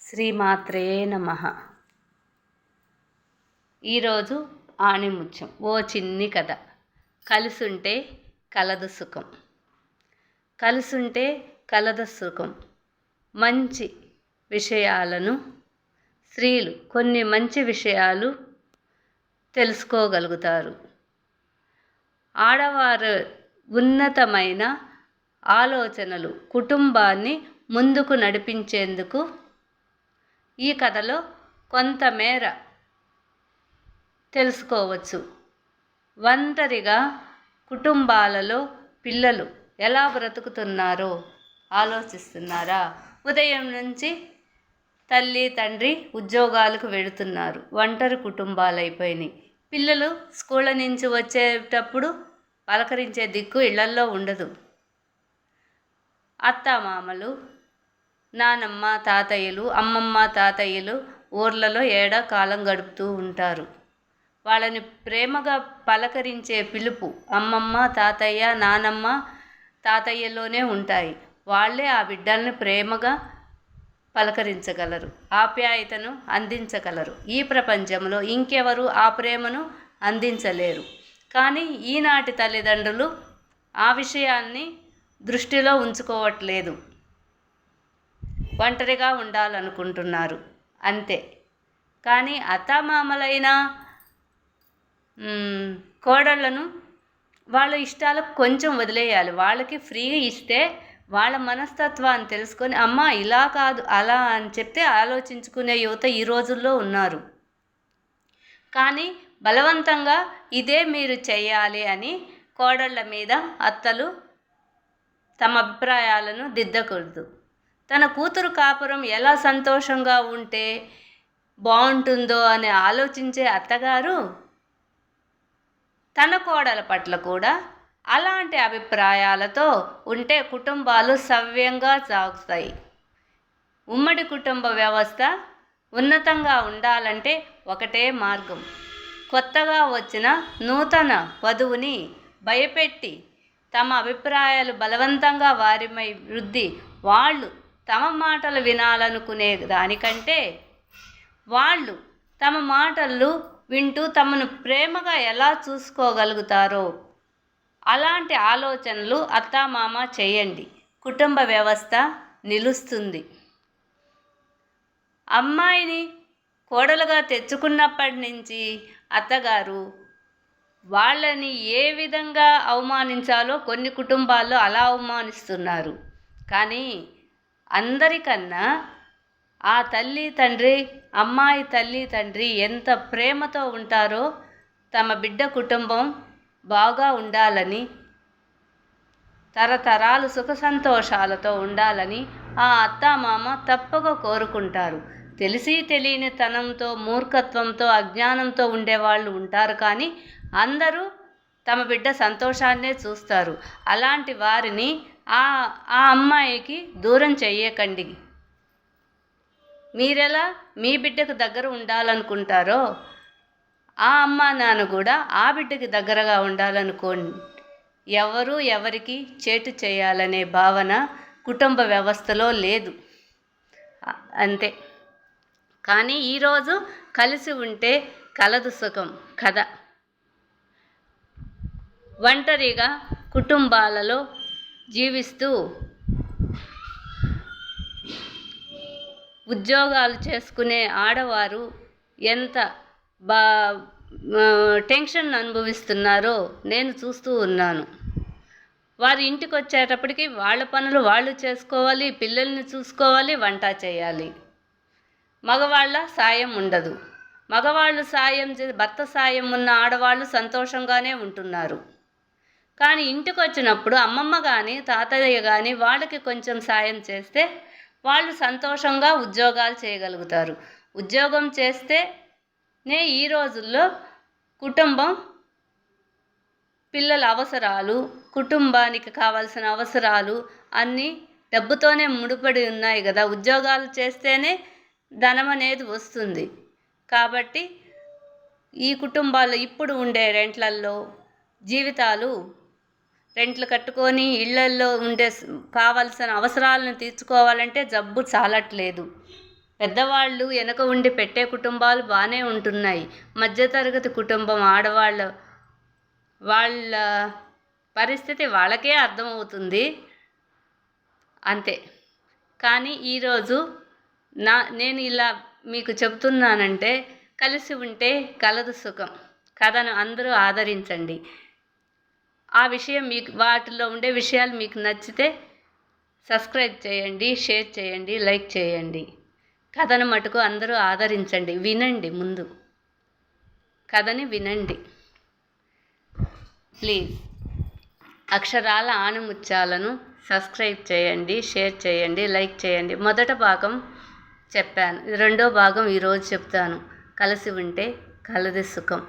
శ్రీమాత్రే నమః. ఈరోజు ఆణిముత్యం. ఓ చిన్ని కథ. కలిసుంటే కలదు సుఖం. కలిసుంటే కలదు సుఖం. మంచి విషయాలను స్త్రీలు కొన్ని మంచి విషయాలు తెలుసుకోగలుగుతారు. ఆడవారు ఉన్నతమైన ఆలోచనలు కుటుంబాన్ని ముందుకు నడిపించేందుకు ఈ కథలో కొంతమేర తెలుసుకోవచ్చు. ఒంటరిగా కుటుంబాలలో పిల్లలు ఎలా బ్రతుకుతున్నారో ఆలోచిస్తున్నారా? ఉదయం నుంచి తల్లి తండ్రి ఉద్యోగాలకు వెళుతున్నారు. ఒంటరి కుటుంబాలు అయిపోయినాయి. పిల్లలు స్కూళ్ళ నుంచి వచ్చేటప్పుడు పలకరించే దిక్కు ఇళ్లల్లో ఉండదు. అత్తామామలు, నానమ్మ తాతయ్యలు, అమ్మమ్మ తాతయ్యలు ఊర్లలో కాలం గడుపుతూ ఉంటారు. వాళ్ళని ప్రేమగా పలకరించే పిలుపు అమ్మమ్మ తాతయ్య నానమ్మ తాతయ్యలోనే ఉంటాయి. వాళ్ళే ఆ బిడ్డల్ని ప్రేమగా పలకరించగలరు, ఆప్యాయతను అందించగలరు. ఈ ప్రపంచంలో ఇంకెవరు ఆ ప్రేమను అందించలేరు. కానీ ఈనాటి తల్లిదండ్రులు ఆ విషయాన్ని దృష్టిలో ఉంచుకోవట్లేదు. ఒంటరిగా ఉండాలనుకుంటున్నారు అంతే. కానీ అత్తామామలైన కోడళ్లను వాళ్ళ ఇష్టాలకు కొంచెం వదిలేయాలి. వాళ్ళకి ఫ్రీగా ఇస్తే వాళ్ళ మనస్తత్వాన్ని తెలుసుకొని అమ్మ ఇలా కాదు అలా అని చెప్తే ఆలోచించుకునే యువత ఈ రోజుల్లో ఉన్నారు. కానీ బలవంతంగా ఇదే మీరు చెయ్యాలి అని కోడళ్ళ మీద అత్తలు తమ అభిప్రాయాలను దిద్దకూడదు. తన కూతురు కాపురం ఎలా సంతోషంగా ఉంటే బాగుంటుందో అని ఆలోచించే అత్తగారు తన కోడల పట్ల కూడా అలాంటి అభిప్రాయాలతో ఉంటే కుటుంబాలు సవ్యంగా సాగుతాయి. ఉమ్మడి కుటుంబ వ్యవస్థ ఉన్నతంగా ఉండాలంటే ఒకటే మార్గం. కొత్తగా వచ్చిన నూతన వధువుని భయపెట్టి తమ అభిప్రాయాలు బలవంతంగా వారిమై వృద్ధి వాళ్ళు తమ మాటలు వినాలనుకునే దానికంటే వాళ్ళు తమ మాటలు వింటూ తమను ప్రేమగా ఎలా చూసుకోగలుగుతారో అలాంటి ఆలోచనలు అత్తామామ చేయండి. కుటుంబ వ్యవస్థ నిలుస్తుంది. అమ్మాయిని కోడలుగా తెచ్చుకున్నప్పటి నుంచి అత్తగారు వాళ్ళని ఏ విధంగా అవమానించాలో కొన్ని కుటుంబాల్లో అలా అవమానిస్తున్నారు. కానీ అందరికన్నా ఆ తల్లి తండ్రి, అమ్మాయి తల్లి తండ్రి ఎంత ప్రేమతో ఉంటారో తమ బిడ్డ కుటుంబం బాగా ఉండాలని, తరతరాలు సుఖ సంతోషాలతో ఉండాలని ఆ అత్తామామ తప్పక కోరుకుంటారు. తెలిసి తెలియని తనంతో, మూర్ఖత్వంతో, అజ్ఞానంతో ఉండేవాళ్ళు ఉంటారు. కానీ అందరూ తమ బిడ్డ సంతోషాన్నే చూస్తారు. అలాంటి వారిని ఆ అమ్మాయికి దూరం చెయ్యకండి. మీరెలా మీ బిడ్డకు దగ్గర ఉండాలనుకుంటారో ఆ అమ్మా నాన్న కూడా ఆ బిడ్డకి దగ్గరగా ఉండాలనుకోండి. ఎవరు ఎవరికి చేటు చేయాలనే భావన కుటుంబ వ్యవస్థలో లేదు అంతే. కానీ ఈరోజు కలిసి ఉంటే కలదు సుఖం కథ. ఒంటరిగా కుటుంబాలలో జీవిస్తూ ఉద్యోగాలు చేసుకునే ఆడవారు ఎంత టెన్షన్ అనుభవిస్తున్నారో నేను చూస్తూ ఉన్నాను. వారి ఇంటికి వచ్చేటప్పటికి వాళ్ళ పనులు వాళ్ళు చేసుకోవాలి, పిల్లల్ని చూసుకోవాలి, వంట చేయాలి. మగవాళ్ళ సాయం ఉండదు. మగవాళ్ళు సాయం భర్త సాయం ఉన్న ఆడవాళ్ళు సంతోషంగానే ఉంటున్నారు. కానీ ఇంటికి వచ్చినప్పుడు అమ్మమ్మ కానీ తాతయ్య కానీ వాళ్ళకి కొంచెం సాయం చేస్తే వాళ్ళు సంతోషంగా ఉద్యోగాలు చేయగలుగుతారు. ఉద్యోగం చేస్తేనే ఈ రోజుల్లో కుటుంబం పిల్లల అవసరాలు, కుటుంబానికి కావాల్సిన అవసరాలు అన్నీ డబ్బుతోనే ముడిపడి ఉన్నాయి కదా. ఉద్యోగాలు చేస్తేనే ధనం అనేది వస్తుంది. కాబట్టి ఈ కుటుంబాలు ఇప్పుడు ఉండే రెంట్లల్లో జీవితాలు రెంట్లు కట్టుకొని ఇళ్లల్లో ఉండే కావాల్సిన అవసరాలను తీర్చుకోవాలంటే జబ్బు చాలట్లేదు. పెద్దవాళ్ళు వెనక ఉండి పెట్టే కుటుంబాలు బాగానే ఉంటున్నాయి. మధ్యతరగతి కుటుంబం వాళ్ళ పరిస్థితి వాళ్ళకే అర్థమవుతుంది అంతే. కానీ ఈరోజు నేను ఇలా మీకు చెబుతున్నానంటే, కలిసి ఉంటే కలదు సుఖం కథను అందరూ ఆదరించండి. ఆ విషయం వాటిలో ఉండే విషయాలు మీకు నచ్చితే సబ్స్క్రైబ్ చేయండి, షేర్ చేయండి, లైక్ చేయండి. కథను మటుకు అందరూ ఆదరించండి. వినండి, ముందు కథని వినండి ప్లీజ్. అక్షరాల ఆణిముత్యాలను సబ్స్క్రైబ్ చేయండి, షేర్ చేయండి, లైక్ చేయండి. మొదటి భాగం చెప్పాను, రెండో భాగం ఈరోజు చెప్తాను. కలిసి ఉంటే కలది సుఖం.